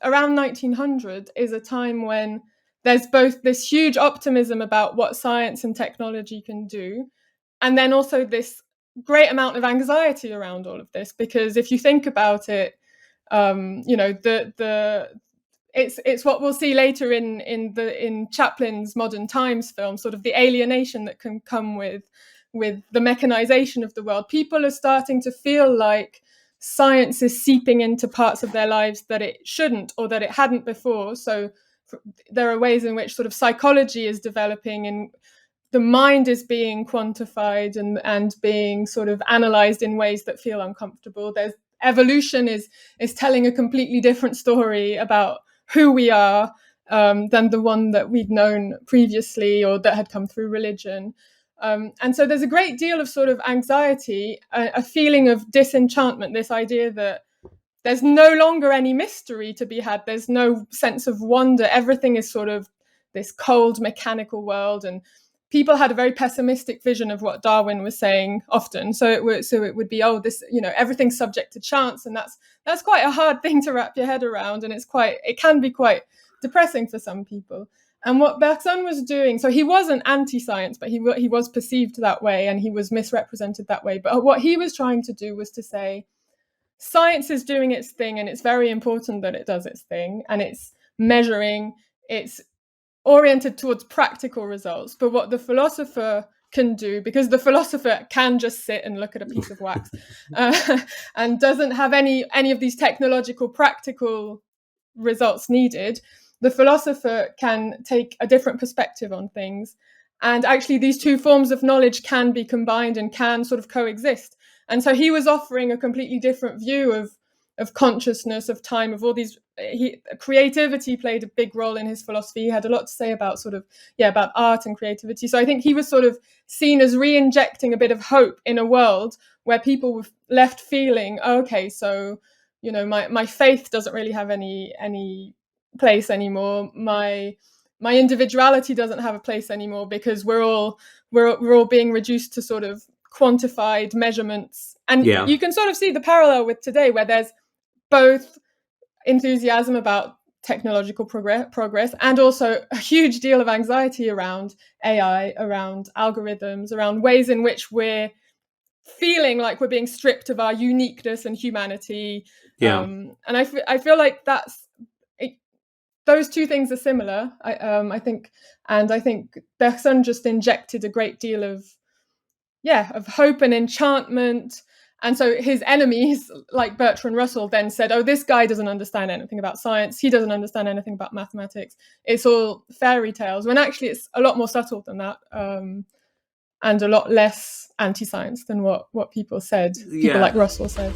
around 1900 is a time when there's both this huge optimism about what science and technology can do, and then also this great amount of anxiety around all of this. Because if you think about it, it's what we'll see later in Chaplin's Modern Times film, sort of the alienation that can come with the mechanization of the world. People are starting to feel like science is seeping into parts of their lives that it shouldn't, or that it hadn't before. So there are ways in which sort of psychology is developing, and the mind is being quantified and being sort of analyzed in ways that feel uncomfortable. There's evolution is telling a completely different story about who we are than the one that we'd known previously or that had come through religion. And so there's a great deal of sort of anxiety, a feeling of disenchantment, this idea that there's no longer any mystery to be had. There's no sense of wonder. Everything is sort of this cold, mechanical world. And people had a very pessimistic vision of what Darwin was saying often. So it would be, everything's subject to chance. And that's quite a hard thing to wrap your head around. And it can be quite depressing for some people. And what Bergson was doing, so he wasn't anti-science, but he was perceived that way, and he was misrepresented that way. But what he was trying to do was to say, science is doing its thing, and it's very important that it does its thing, and it's measuring, it's oriented towards practical results. But what the philosopher can do, because the philosopher can just sit and look at a piece of wax and doesn't have any of these technological practical results needed, the philosopher can take a different perspective on things. And actually these two forms of knowledge can be combined and can sort of coexist. And so he was offering a completely different view of consciousness, of time, of all these. Creativity played a big role in his philosophy. He had a lot to say about about art and creativity. So I think he was sort of seen as re-injecting a bit of hope in a world where people were left feeling, okay, so my faith doesn't really have any place anymore. My individuality doesn't have a place anymore, because we're all being reduced to sort of quantified measurements. And you can sort of see the parallel with today, where there's both enthusiasm about technological progress and also a huge deal of anxiety around AI, around algorithms, around ways in which we're feeling like we're being stripped of our uniqueness and humanity. And I feel like those two things are similar, I think. And I think Bergson just injected a great deal of hope and enchantment. And so his enemies, like Bertrand Russell, then said, oh, this guy doesn't understand anything about science. He doesn't understand anything about mathematics. It's all fairy tales, when actually it's a lot more subtle than that, and a lot less anti-science than what people said, people like Russell said.